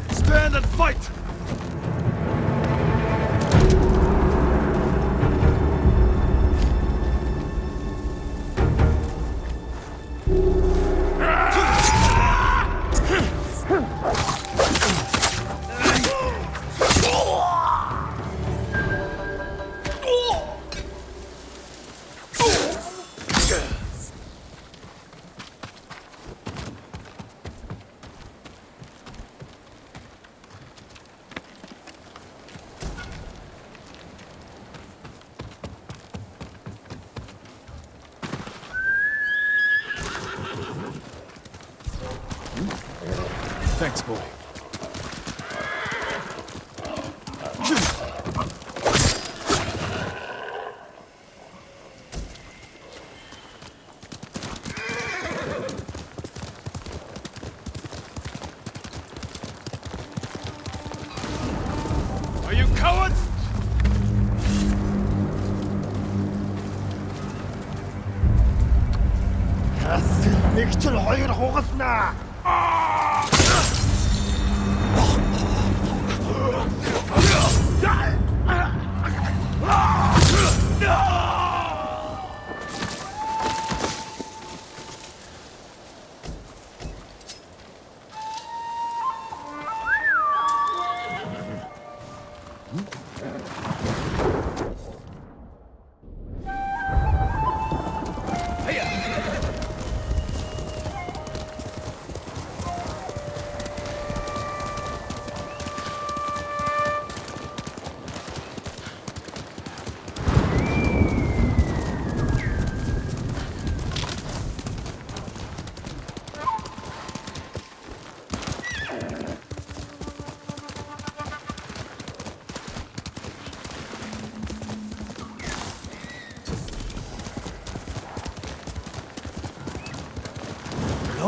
Stand and fight! Thanks, boy. Are you cowards? Нэг ч хоёр хугаснаа.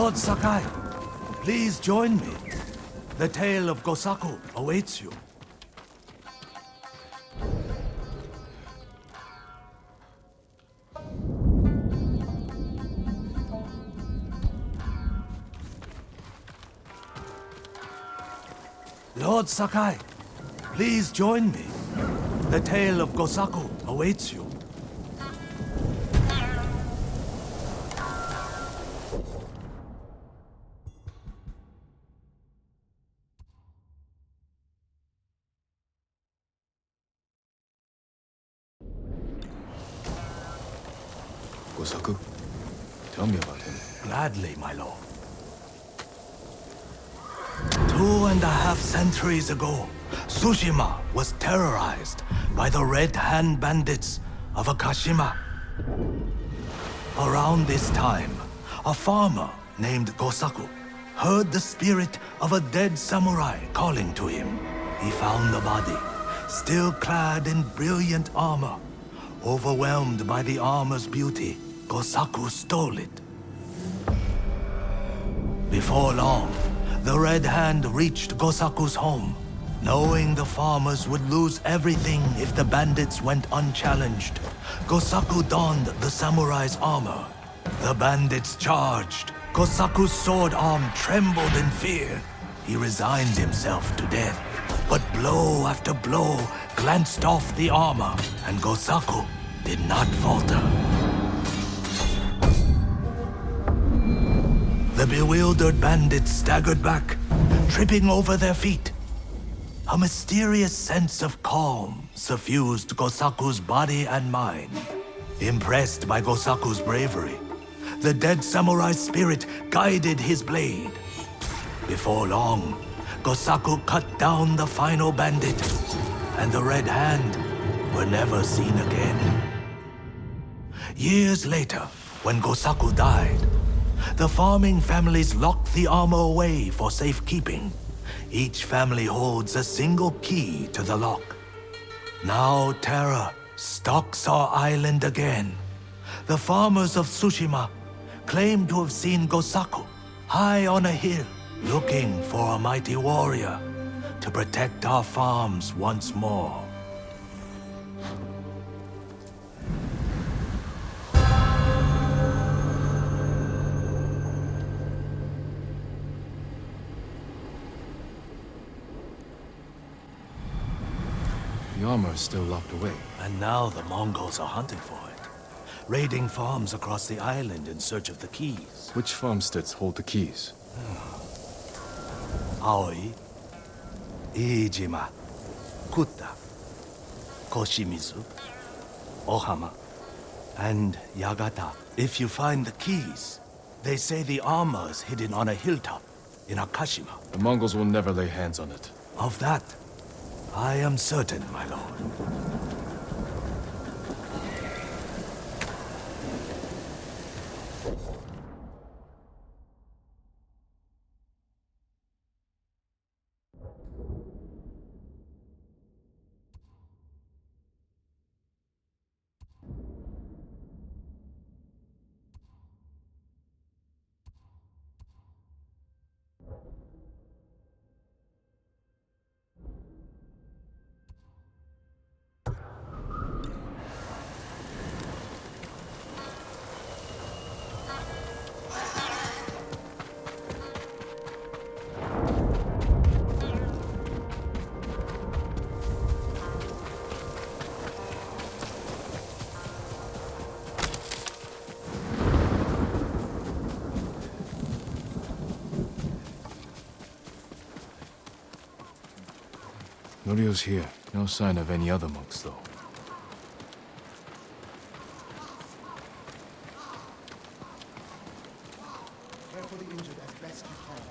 Lord Sakai, please join me. The tale of Gosaku awaits you. Lord Sakai, please join me. The tale of Gosaku awaits you. Gosaku? Tell me about him. Gladly, my lord. 2.5 centuries ago, Tsushima was terrorized by the Red Hand bandits of Akashima. Around this time, a farmer named Gosaku heard the spirit of a dead samurai calling to him. He found the body, still clad in brilliant armor. Overwhelmed by the armor's beauty, Gosaku stole it. Before long, the Red Hand reached Gosaku's home. Knowing the farmers would lose everything if the bandits went unchallenged, Gosaku donned the samurai's armor. The bandits charged. Gosaku's sword arm trembled in fear. He resigned himself to death. But blow after blow glanced off the armor, and Gosaku did not falter. The bewildered bandits staggered back, tripping over their feet. A mysterious sense of calm suffused Gosaku's body and mind. Impressed by Gosaku's bravery, the dead samurai's spirit guided his blade. Before long, Gosaku cut down the final bandit, and the Red Hand were never seen again. Years later, when Gosaku died, the farming families locked the armor away for safekeeping. Each family holds a single key to the lock. Now terror stalks our island again. The farmers of Tsushima claim to have seen Gosaku high on a hill, looking for a mighty warrior to protect our farms once more. The armor is still locked away. And now the Mongols are hunting for it, raiding farms across the island in search of the keys. Which farmsteads hold the keys? Aoi, Iijima, Kuta, Koshimizu, Ohama, and Yagata. If you find the keys, they say the armor is hidden on a hilltop in Akashima. The Mongols will never lay hands on it. Of that, I am certain, my lord. Norio's here. No sign of any other monks, though. Care for the injured as best you can.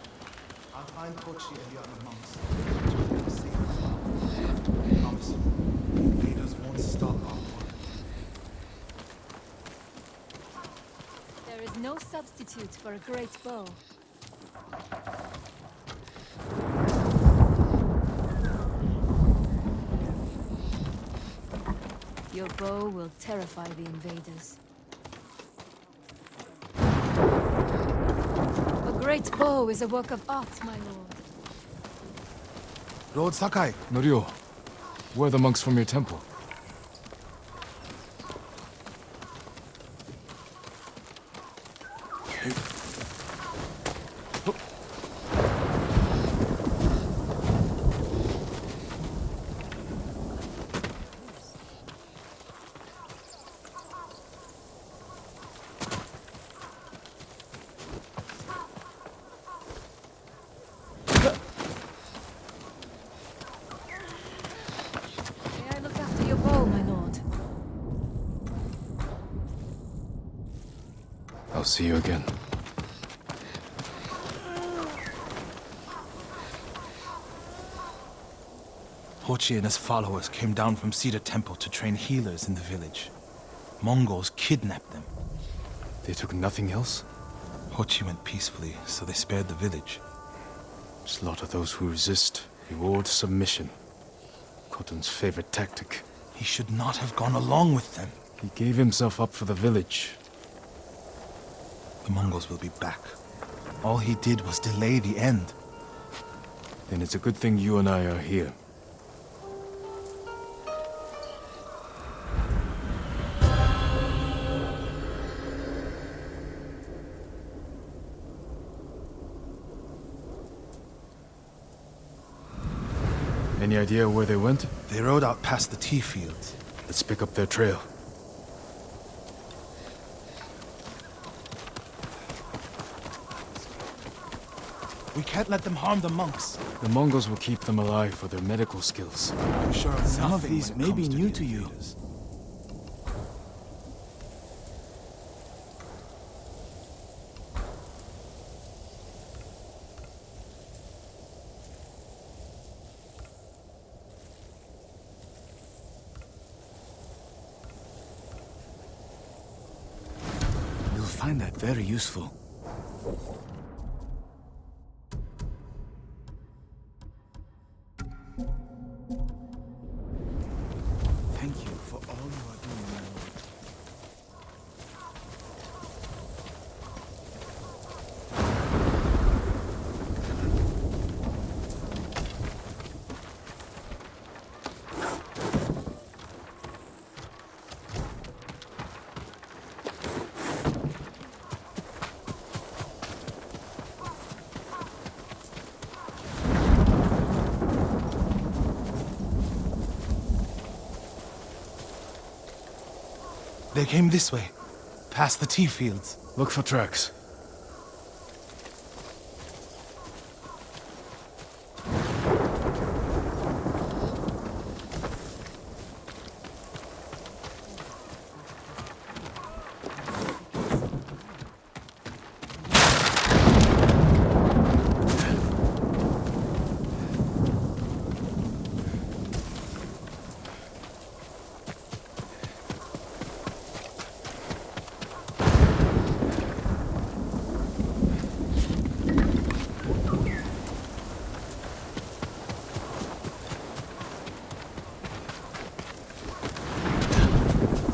I'll find Kochi and the other monks. Keep them safe. I promise you, the invaders won't stop our work. There is no substitute for a great bow. Your bow will terrify the invaders. A great bow is a work of art, my lord. Lord Sakai, Norio, where are the monks from your temple? May I look after your bow, my lord? I'll see you again. Hochi and his followers came down from Cedar Temple to train healers in the village. Mongols kidnapped them. They took nothing else? Hochi went peacefully, so they spared the village. Slaughter those who resist. Reward submission. Khotun's favorite tactic. He should not have gone along with them. He gave himself up for the village. The Mongols will be back. All he did was delay the end. Then it's a good thing you and I are here. Any idea where they went? They rode out past the tea fields. Let's pick up their trail. We can't let them harm the monks. The Mongols will keep them alive for their medical skills. I'm sure of Some of nothing these when it may be comes new the to you. invaders. You'll find that very useful. Thank you for all you are doing, my lord. They came this way, past the tea fields. Look for tracks.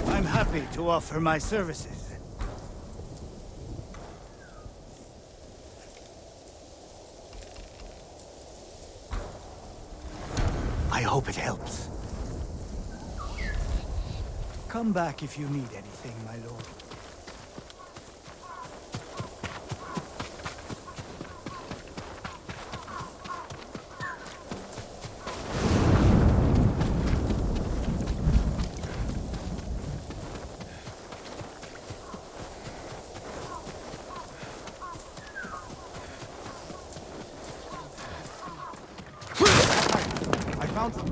I'm happy to offer my services. I hope it helps. Come back if you need anything, my lord. I found them.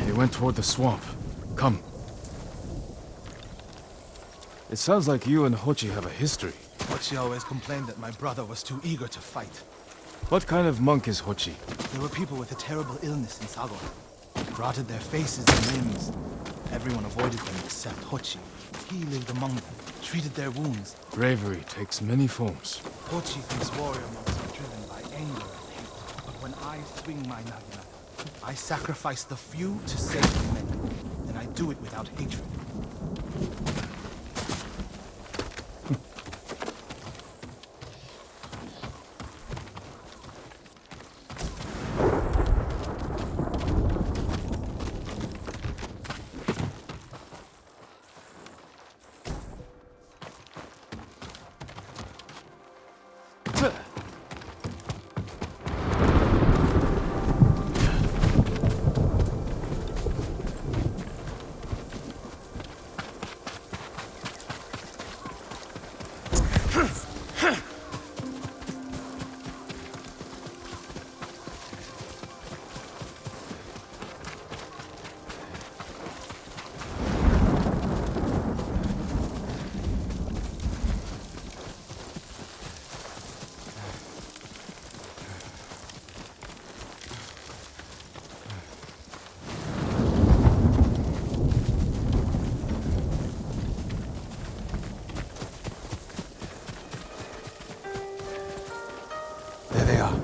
They went toward the swamp. Come. It sounds like you and Hochi have a history. Hochi always complained that my brother was too eager to fight. What kind of monk is Hochi? There were people with a terrible illness in Sago. Rotted their faces and limbs. Everyone avoided them except Hochi. He lived among them, treated their wounds. Bravery takes many forms. Hochi thinks warrior monks are driven by anger and hate. But when I swing my naginata, I sacrifice the few to save the many. And I do it without hatred.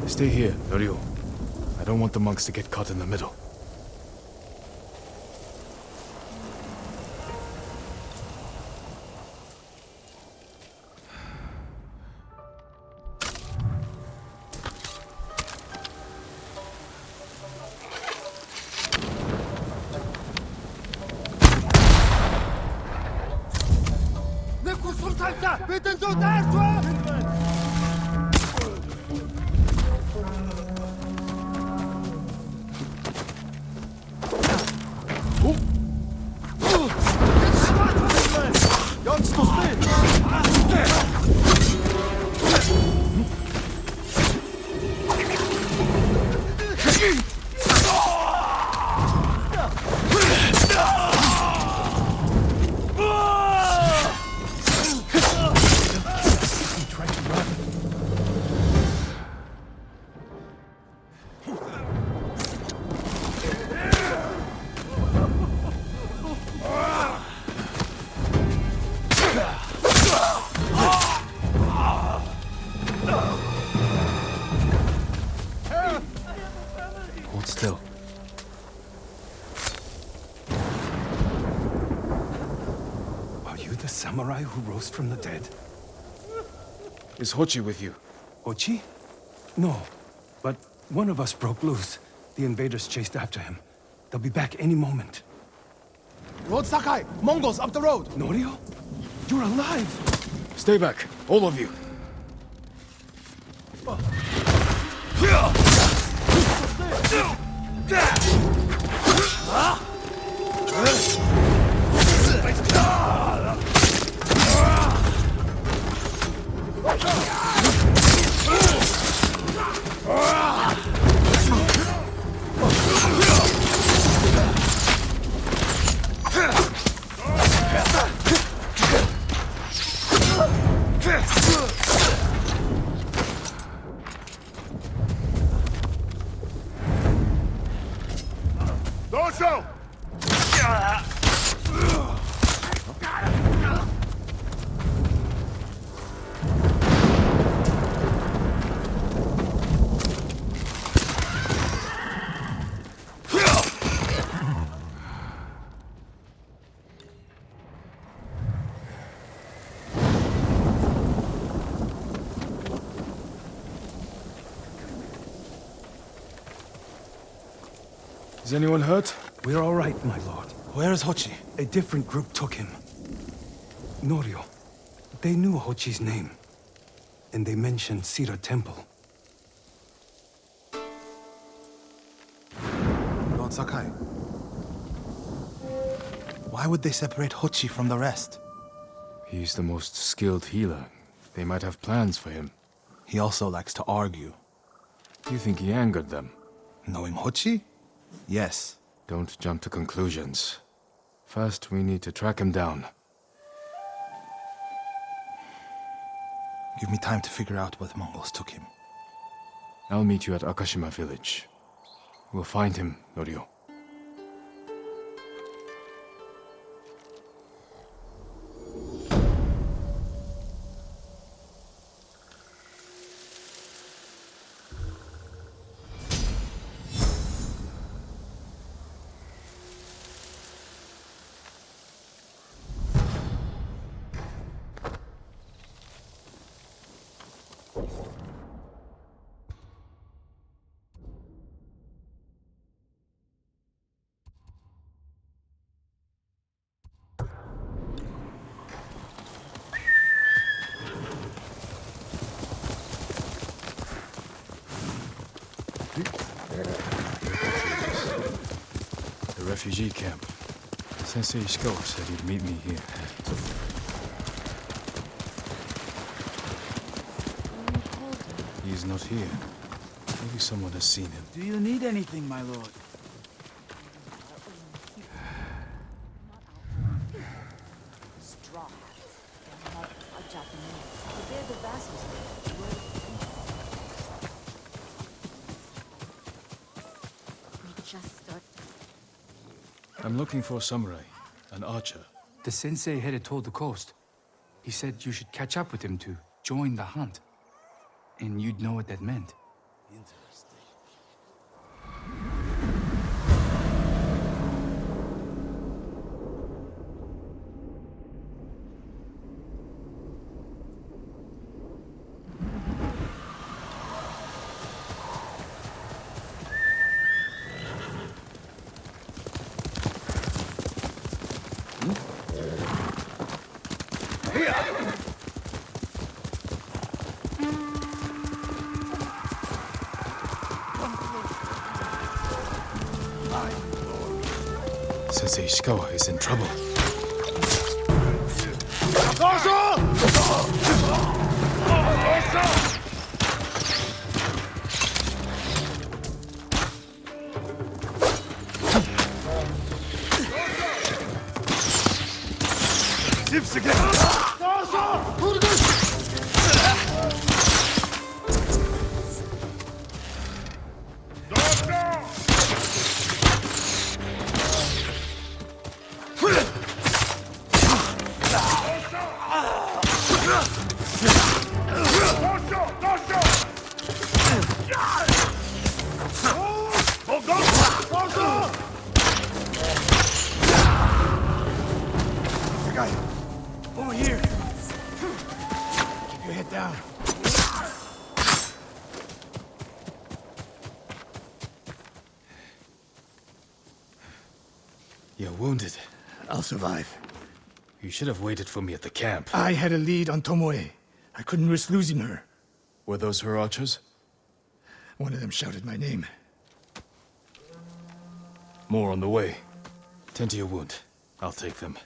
Stay here, Ryo. I don't want the monks to get caught in the middle. Bitte so da, Hold still. Are you the samurai who rose from the dead? Is Hochi with you? Ochi? No, but one of us broke loose. The invaders chased after him. They'll be back any moment. Lord Sakai! Mongols up the road! Norio? You're alive! Stay back, all of you. Dojo! Is anyone hurt? We're all right, my lord. Where is Hochi? A different group took him. Norio. They knew Hochi's name. And they mentioned Sira Temple. Lord Sakai. Why would they separate Hochi from the rest? He's the most skilled healer. They might have plans for him. He also likes to argue. You think he angered them? Knowing Hochi? Yes. Don't jump to conclusions. First, we need to track him down. Give me time to figure out where the Mongols took him. I'll meet you at Akashima village. We'll find him, Norio. The refugee camp. Sensei Ishikawa said he'd meet me here. He's not here. Maybe someone has seen him. Do you need anything, my lord? Straw hats. Their mothers are Japanese. But they're the vassals. We just start. I'm looking for a samurai, an archer. The sensei headed toward the coast. He said you should catch up with him to join the hunt. And you'd know what that meant. Interesting. Sensei Ishikawa is in trouble. Zips again! Over here. Keep your head down. You're wounded. I'll survive. You should have waited for me at the camp. I had a lead on Tomoe. I couldn't risk losing her. Were those her archers? One of them shouted my name. More on the way. Tend to your wound. I'll take them.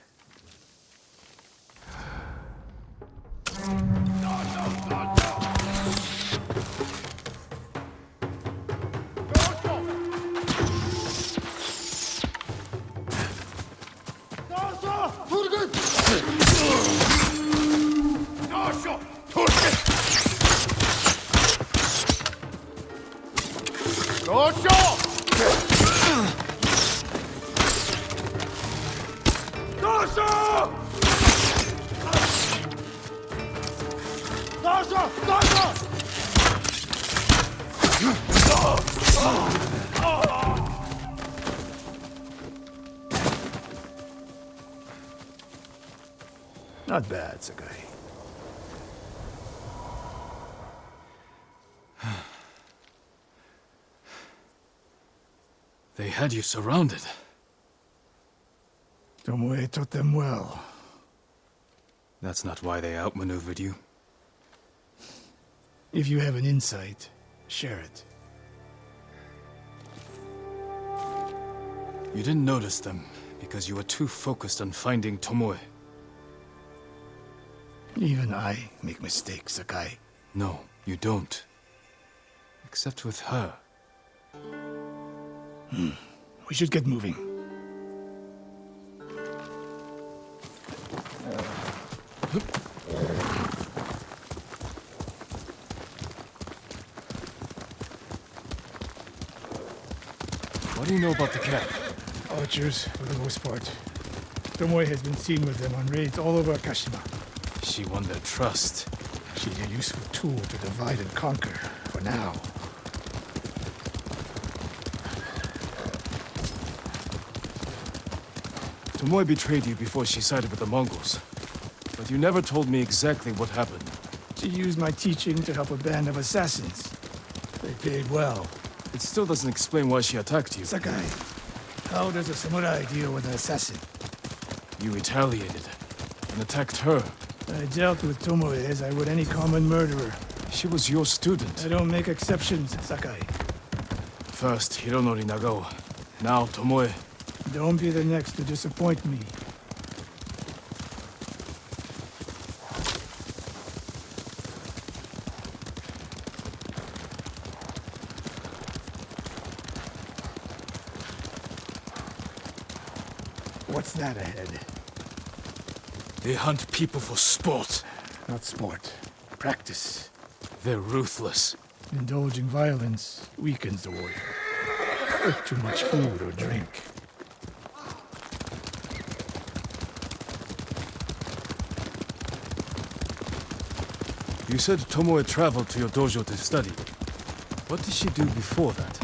Not bad, Sakai. They had you surrounded. Tomoe taught them well. That's not why they outmaneuvered you. If you have an insight, share it. You didn't notice them because you were too focused on finding Tomoe. Even I make mistakes, Sakai. No, you don't. Except with her. We should get moving. What do you know about the camp? Archers, for the most part. Tomoe has been seen with them on raids all over Kashima. She won their trust. She's a useful tool to divide and conquer, for now. Tomoe betrayed you before she sided with the Mongols. But you never told me exactly what happened. She used my teaching to help a band of assassins. They paid well. It still doesn't explain why she attacked you. Sakai, how does a samurai deal with an assassin? You retaliated and attacked her. I dealt with Tomoe as I would any common murderer. She was your student. I don't make exceptions, Sakai. First, Hironori Nagao. Now, Tomoe. Don't be the next to disappoint me. What's that ahead? They hunt people for sport. Not sport. Practice. They're ruthless. Indulging violence weakens the warrior. Too much food or drink. You said Tomoe traveled to your dojo to study. What did she do before that?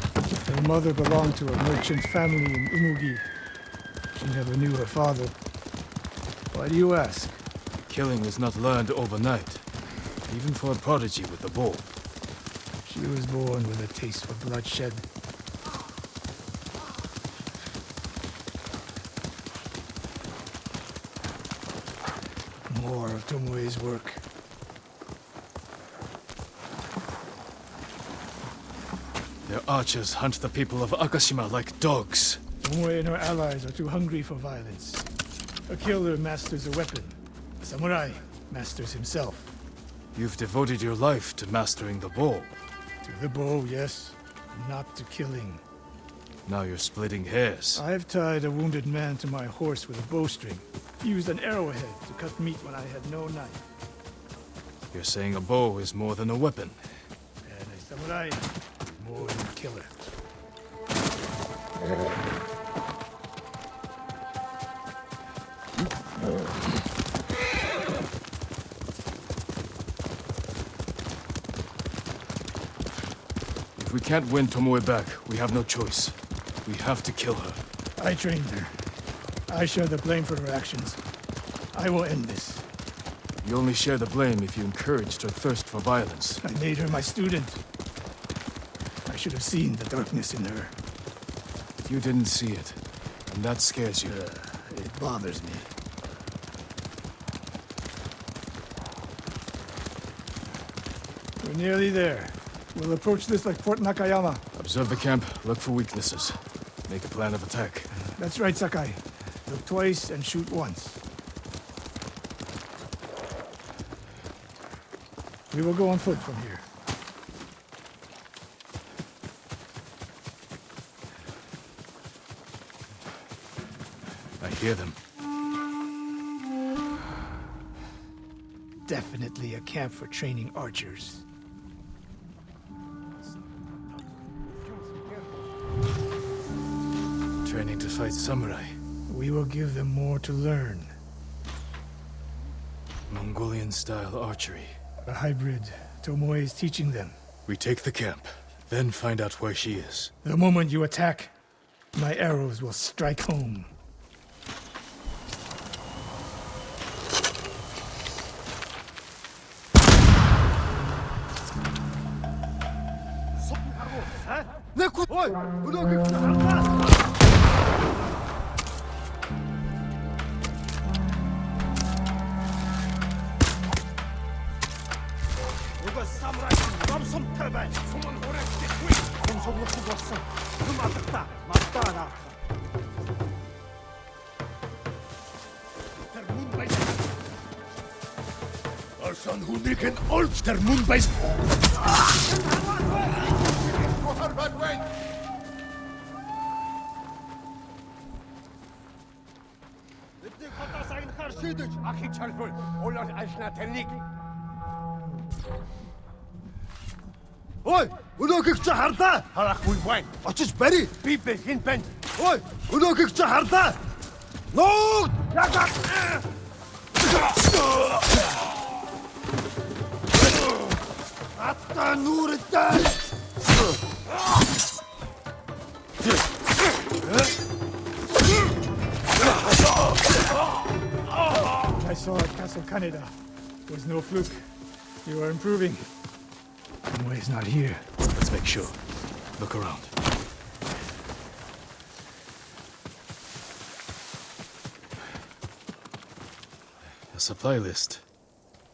Her mother belonged to a merchant family in Umugi. She never knew her father. Why do you ask? Killing is not learned overnight, even for a prodigy with a bow. She was born with a taste for bloodshed. More of Tomoe's work. Their archers hunt the people of Akashima like dogs. Tomoe and her allies are too hungry for violence. A killer masters a weapon. A samurai masters himself. You've devoted your life to mastering the bow. To the bow, yes. Not to killing. Now you're splitting hairs. I've tied a wounded man to my horse with a bowstring. Used an arrowhead to cut meat when I had no knife. You're saying a bow is more than a weapon. And a samurai is more than a killer. If we can't win Tomoe back, we have no choice. We have to kill her. I trained her. I share the blame for her actions. I will end this. You only share the blame if you encouraged her thirst for violence. I made her my student. I should have seen the darkness in her. You didn't see it, and that scares you. It bothers me. We're nearly there. We'll approach this like Fort Nakayama. Observe the camp, look for weaknesses. Make a plan of attack. That's right, Sakai. Look twice and shoot once. We will go on foot from here. I hear them. Definitely a camp for training archers. Training to fight samurai. We will give them more to learn. Mongolian-style archery. A hybrid. Tomoe is teaching them. We take the camp, then find out where she is. The moment you attack, my arrows will strike home. Ой, өнөөхийг чи харлаа. Харахгүй байна. Очиж барь. Би бэхэн байна. Ой, өнөөхийг чи харлаа. Ноо! Атта нүрдээ. I saw at Castle Kaneda. It was no fluke. You are improving. Tomoe is not here. Let's make sure. Look around. A supply list.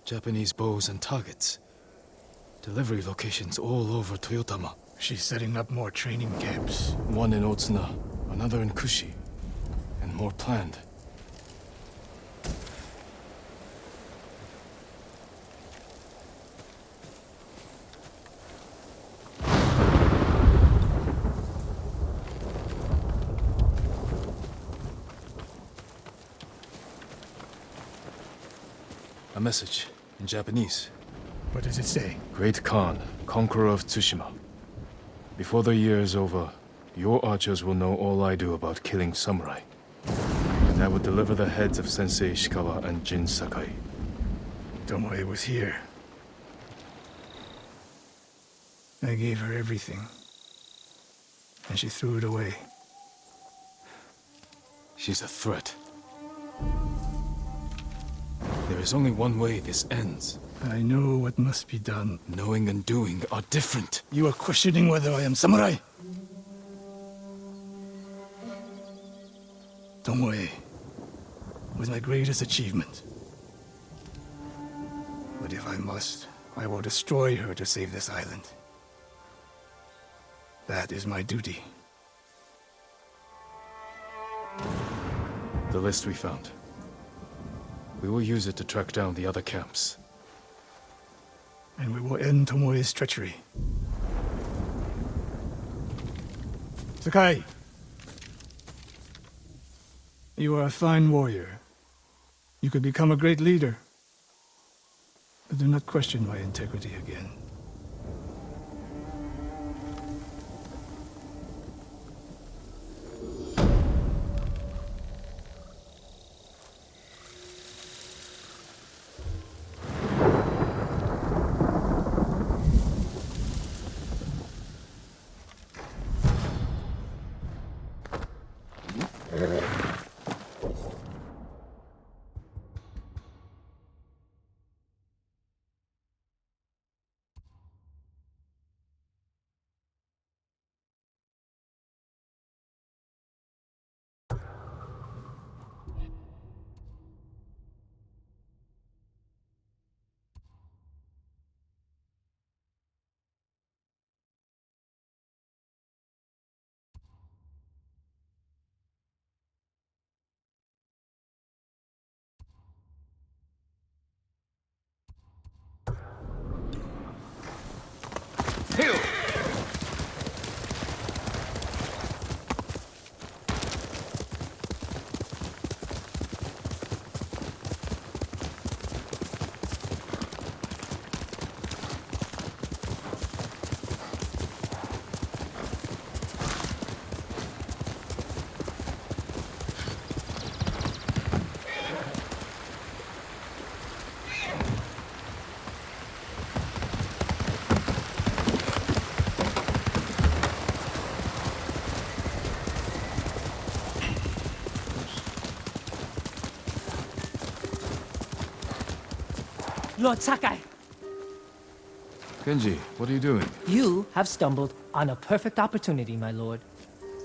Japanese bows and targets. Delivery locations all over Toyotama. She's setting up more training camps. One in Otsuna, another in Kushi, and more planned. A message in Japanese. What does it say? Great Khan, conqueror of Tsushima. Before the year is over, your archers will know all I do about killing samurai. And I will deliver the heads of Sensei Ishikawa and Jin Sakai. Tomoe was here. I gave her everything, and she threw it away. She's a threat. There is only one way this ends. I know what must be done. Knowing and doing are different. You are questioning whether I am samurai? Tomoe was my greatest achievement. But if I must, I will destroy her to save this island. That is my duty. The list we found. We will use it to track down the other camps. And we will end Tomoe's treachery. Sakai! You are a fine warrior. You could become a great leader. But do not question my integrity again. Lord Sakai, Kenji, what are you doing? you have stumbled on a perfect opportunity, my lord.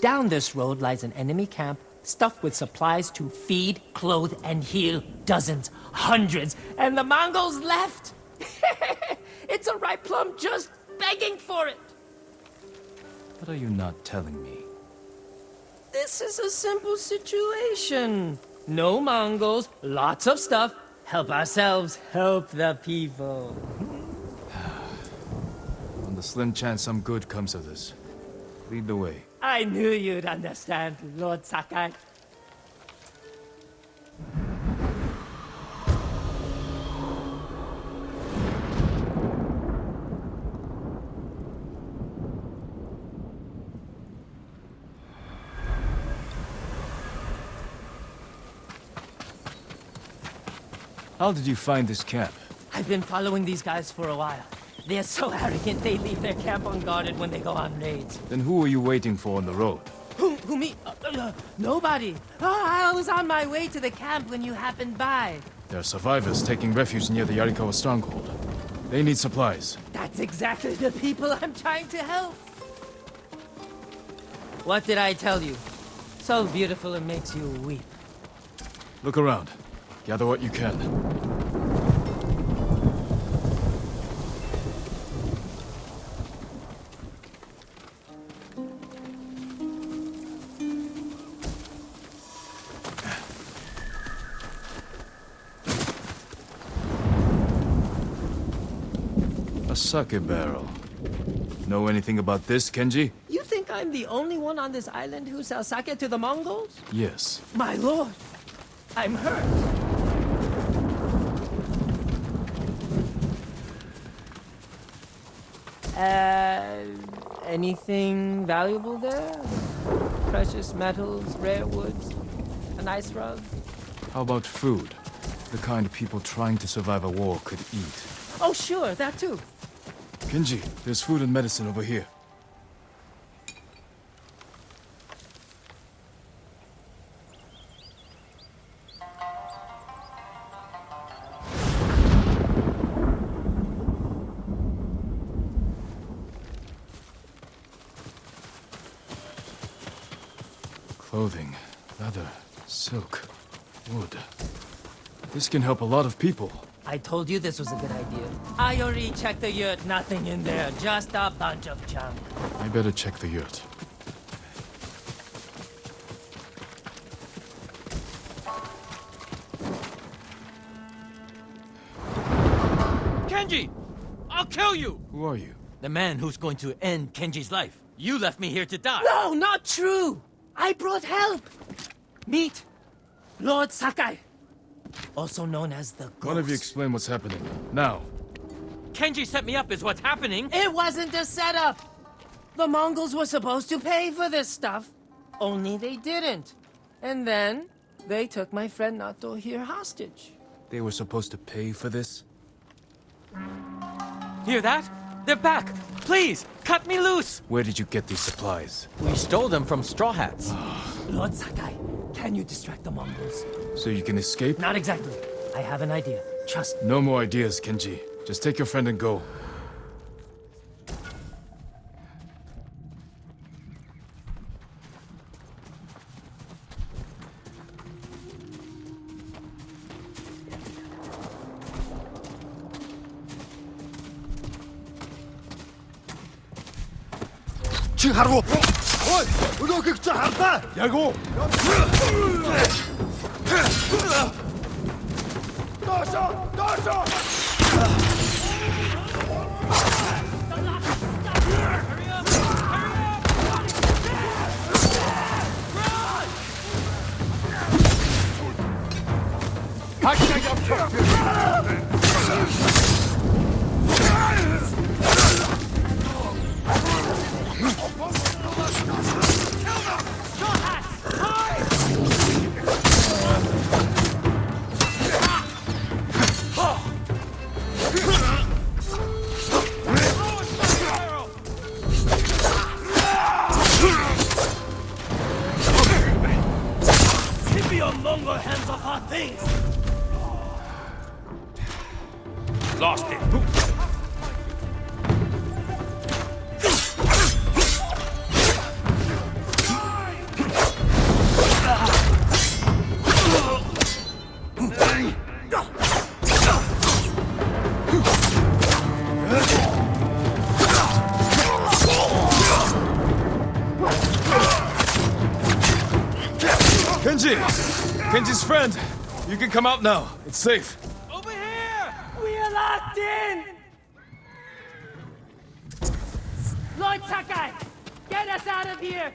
Down this road lies an enemy camp stuffed with supplies to feed, clothe, and heal dozens, hundreds, and the Mongols left. It's a ripe plum just begging for it. What are you not telling me? This is a simple situation. No Mongols, lots of stuff. Help ourselves, help the people. On the slim chance some good comes of this, lead the way. I knew you'd understand, Lord Sakai. How did you find this camp? I've been following these guys for a while. They're so arrogant they leave their camp unguarded when they go on raids. Then who were you waiting for on the road? Who me? Nobody. Oh, I was on my way to the camp when you happened by. There are survivors taking refuge near the Yarikawa stronghold. They need supplies. That's exactly the people I'm trying to help. What did I tell you? So beautiful it makes you weep. Look around. Gather what you can. A sake barrel. Know anything about this, Kenji? You think I'm the only one on this island who sells sake to the Mongols? Yes. My lord, I'm hurt. Anything valuable there? Precious metals, rare woods, a nice rug? How about food? The kind people trying to survive a war could eat. Oh, sure, that too. Kenji, there's food and medicine over here. Clothing, leather, silk, wood. This can help a lot of people. I told you this was a good idea. I already checked the yurt. Nothing in there. Just a bunch of junk. I better check the yurt. Kenji! I'll kill you! Who are you? The man who's going to end Kenji's life. You left me here to die. No, not true! I brought help! Meet Lord Sakai, also known as the Ghost. One of you explain what's happening. Now. Kenji set me up is what's happening. It wasn't a setup! The Mongols were supposed to pay for this stuff, only they didn't. And then, they took my friend Nato here hostage. They were supposed to pay for this? Hear that? They're back! Please, cut me loose! Where did you get these supplies? We stole them from Straw Hats. Lord Sakai, can you distract the Mongols? So you can escape? Not exactly. I have an idea. Trust me. No more ideas, Kenji. Just take your friend and go. Чи харав уу? Ой, өнөөхийг чи харлаа. Яг уу. Доошо! Keep your Mongol hands off our things! Lost it. Kenji! Kenji's friend! You can come out now. It's safe. Over here! We are locked in! Lord Sakai, get us out of here!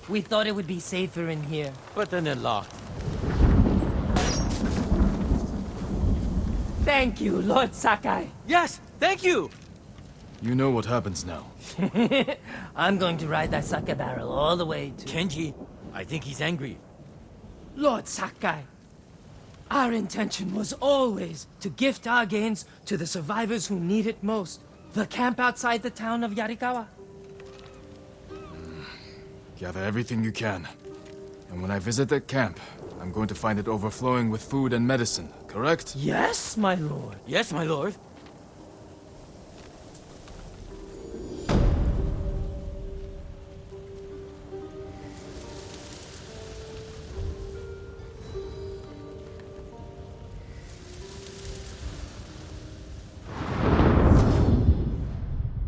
We thought it would be safer in here. But then they're locked. Thank you, Lord Sakai. Yes, thank you! You know what happens now. I'm going to ride that sake barrel all the way to... Kenji, I think he's angry. Lord Sakai, our intention was always to gift our gains to the survivors who need it most. The camp outside the town of Yarikawa. Gather everything you can. And when I visit that camp, I'm going to find it overflowing with food and medicine, correct? Yes, my lord. Yes, my lord.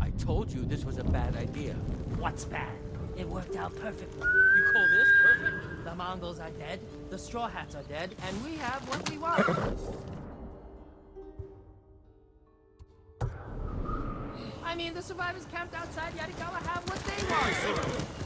I told you this was a bad idea. What's bad? It worked out perfectly. You call this perfect? The Mongols are dead, the Straw Hats are dead, and we have what we want. I mean, the survivors camped outside Yarikawa have what they want.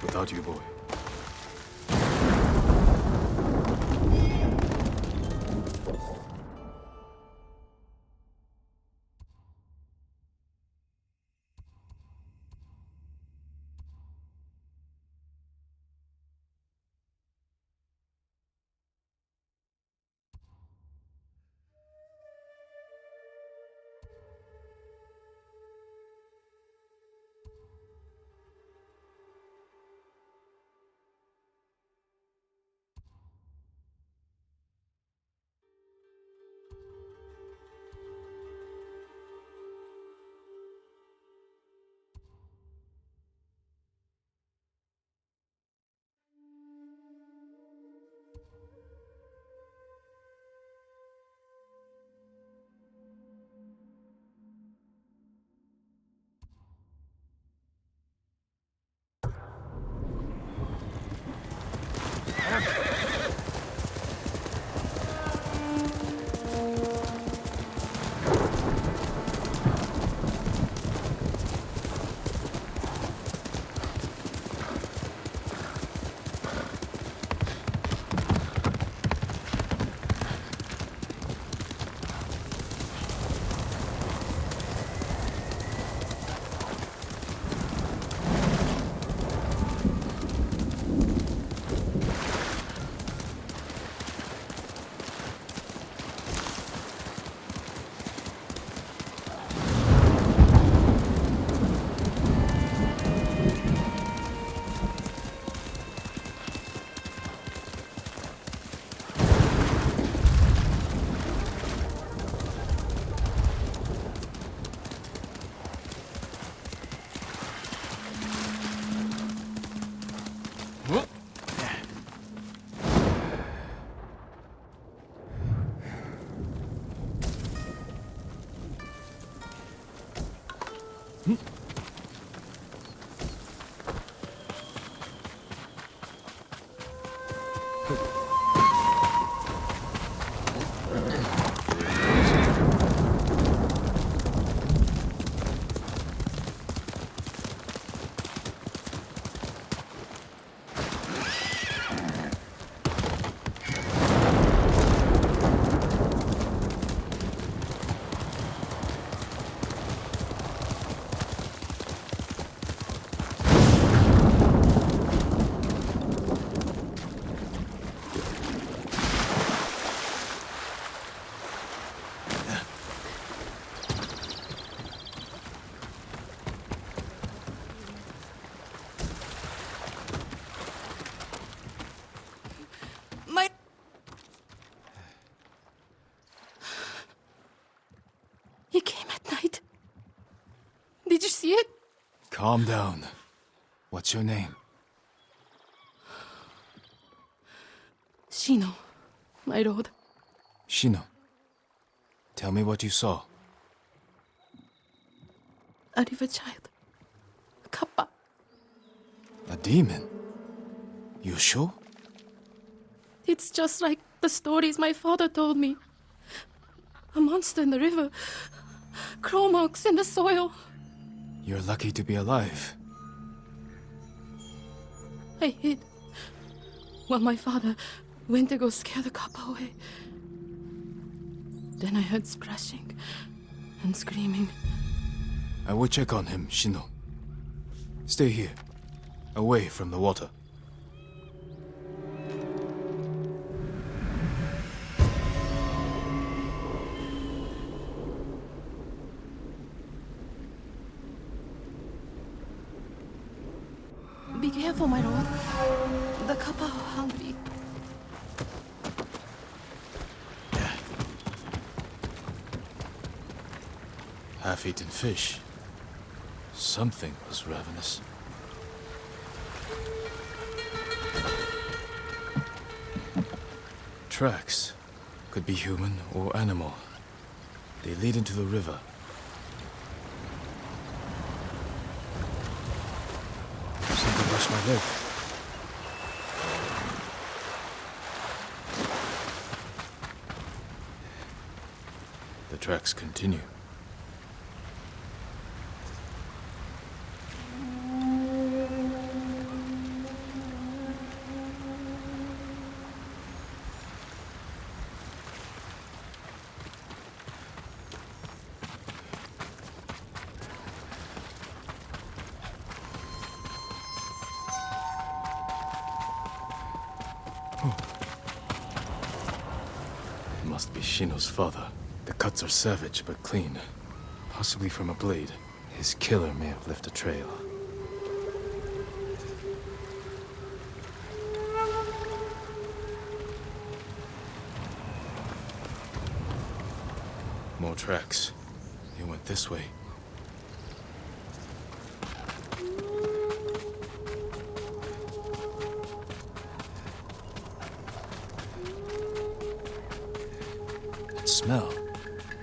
lost without you, boy. He came at night. Did you see it? Calm down. What's your name? Shino, my lord. Shino. Tell me what you saw. A river child. Kappa. A demon? You sure? It's just like the stories my father told me. A monster in the river. Claw marks in the soil. You're lucky to be alive. I hid while my father went to go scare the Kappa away. Then I heard splashing and screaming. I will check on him, Shino. Stay here, away from the water. Be careful, my lord. The Kappa are hungry. Half-eaten fish. Something was ravenous. Tracks. Could be human or animal. They lead into the river. Something brushed my leg. The tracks continue. Must be Shino's father. The cuts are savage but clean. Possibly from a blade. His killer may have left a trail. More tracks. They went this way. That smell.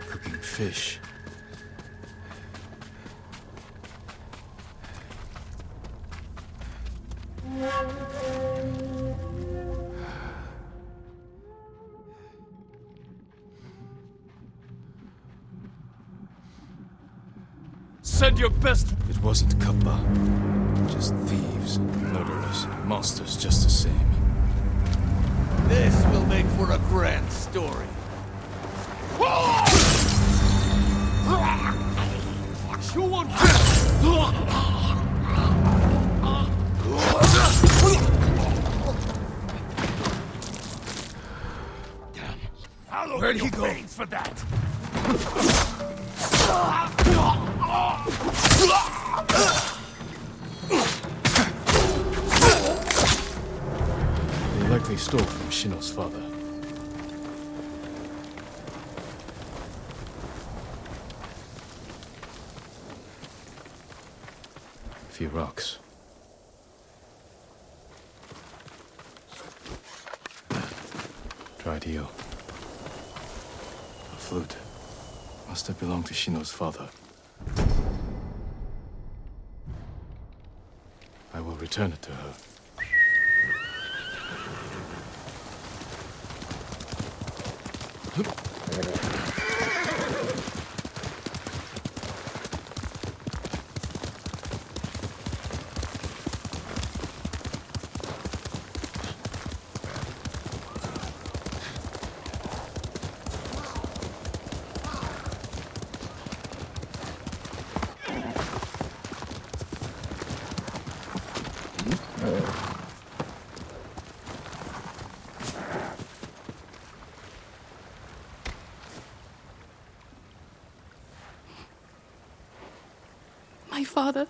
Cooking fish. Send your best. It wasn't Kappa. Just thieves, murderers, monsters just the same. This will make for a grand story. You want Where'd he go? For that. They likely stole from Shino's father. A few rocks. Dried eel. A flute. Must have belonged to Shino's father. I will return it to her. My father.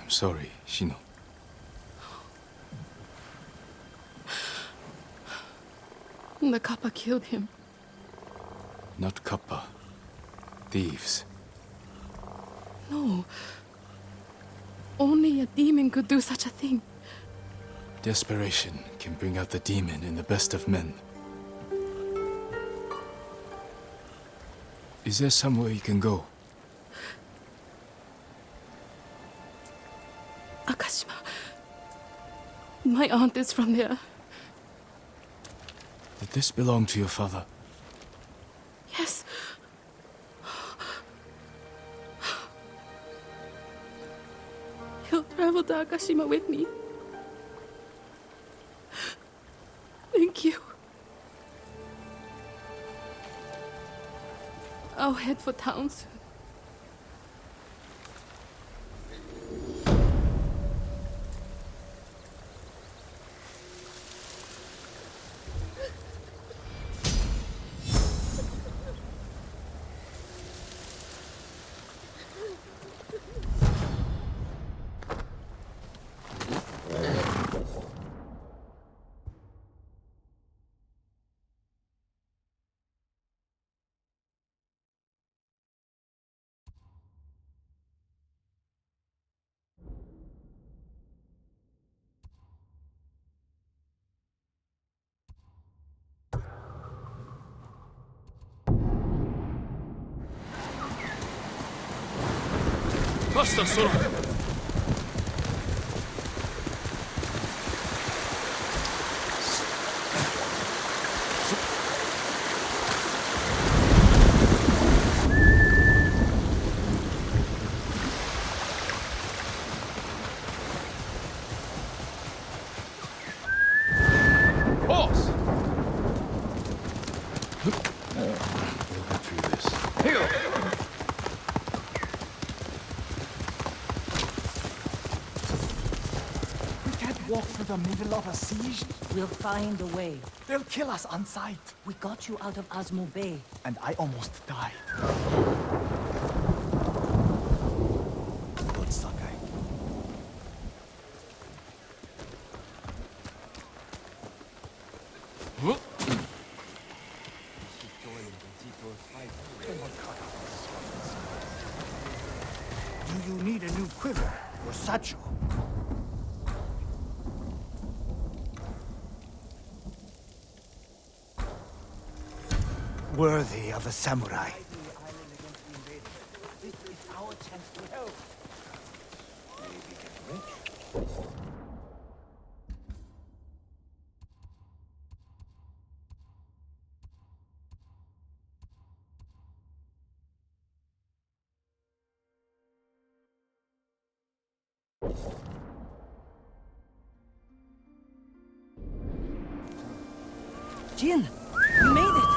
I'm sorry, Shino. The Kappa killed him. Not Kappa. Thieves. No. Only a demon could do such a thing. Desperation can bring out the demon in the best of men. Is there somewhere you can go? Akashima. My aunt is from there. Did this belong to your father? Yes. He'll travel to Akashima with me. Thank you. I'll head for town soon. Basta solo. Boss! We'll get through this. Here. walk through the middle of a siege? We'll find a way. They'll kill us on sight. We got you out of Asmo Bay. And I almost died. Good Sakai. Do you need a new quiver or satchel? Worthy of a samurai. This is our chance to help. Maybe get rich. Jin, you made it!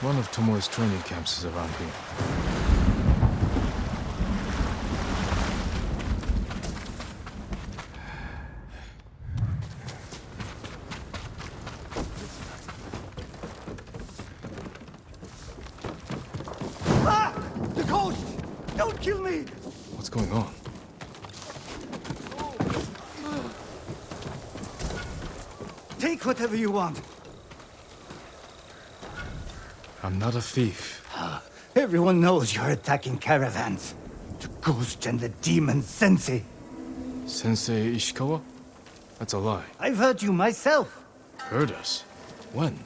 One of Tomoe's training camps is around here. Ah! The ghost! Don't kill me! What's going on? Take whatever you want. I'm not a thief. Everyone knows you're attacking caravans. The ghost and the demon Sensei. Sensei Ishikawa? That's a lie. I've heard you myself. Heard us? When?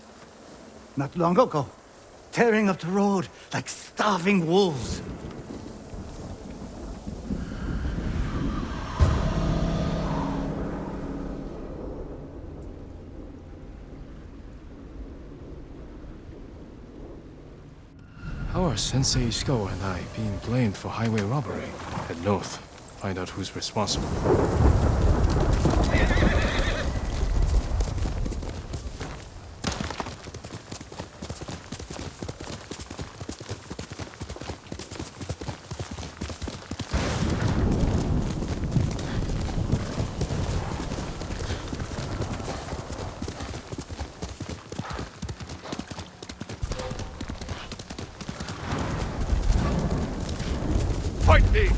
Not long ago. Tearing up the road like starving wolves. How are Sensei Ishikawa and I being blamed for highway robbery? Head north. Find out who's responsible. Fight me!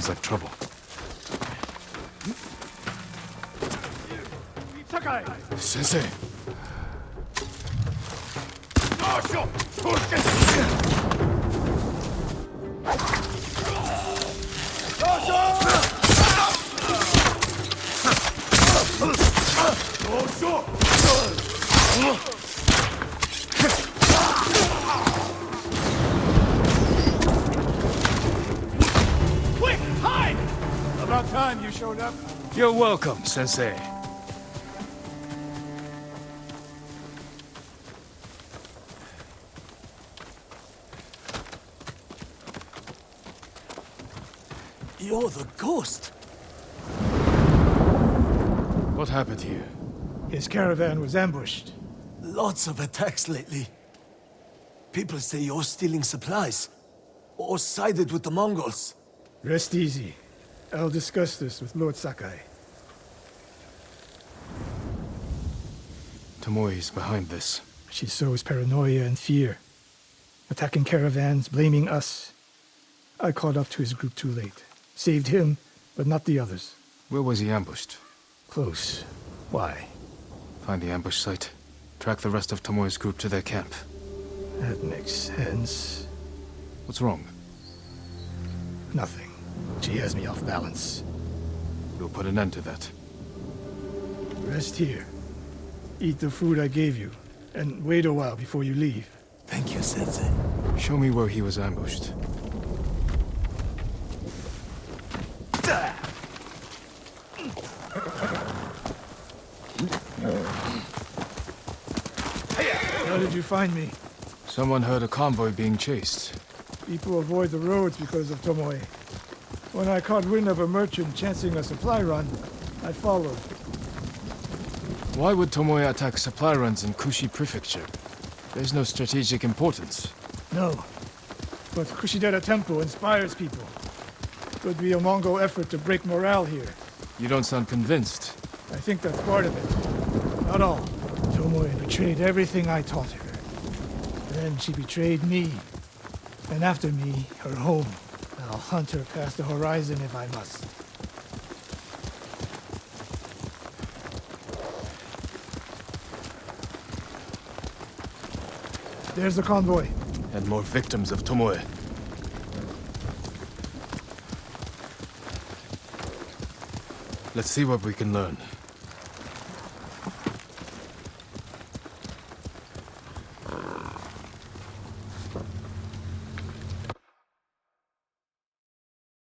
Sounds like trouble. Sensei! Quick, hide! About time you showed up. You're welcome, Sensei. You're the ghost. What happened here? His caravan was ambushed. Lots of attacks lately. People say you're stealing supplies. Or sided with the Mongols. Rest easy. I'll discuss this with Lord Sakai. Tomoe is behind this. She sows paranoia and fear. Attacking caravans, blaming us. I caught up to his group too late. Saved him, but not the others. Where was he ambushed? Close. Why? Find the ambush site. Track the rest of Tomoe's group to their camp. That makes sense. What's wrong? Nothing. She has me off balance. We'll put an end to that. Rest here. Eat the food I gave you. And wait a while before you leave. Thank you, Sensei. Show me where he was ambushed. How did you find me? Someone heard a convoy being chased. People avoid the roads because of Tomoe. When I caught wind of a merchant chancing a supply run, I followed. Why would Tomoe attack supply runs in Kushi Prefecture? There's no strategic importance. No. But Kushidera Temple inspires people. Could be a Mongol effort to break morale here. You don't sound convinced. I think that's part of it. Not all. Tomoe betrayed everything I taught her. Then she betrayed me. And after me, her home. I'll hunt her past the horizon if I must. There's the convoy. And more victims of Tomoe. Let's see what we can learn.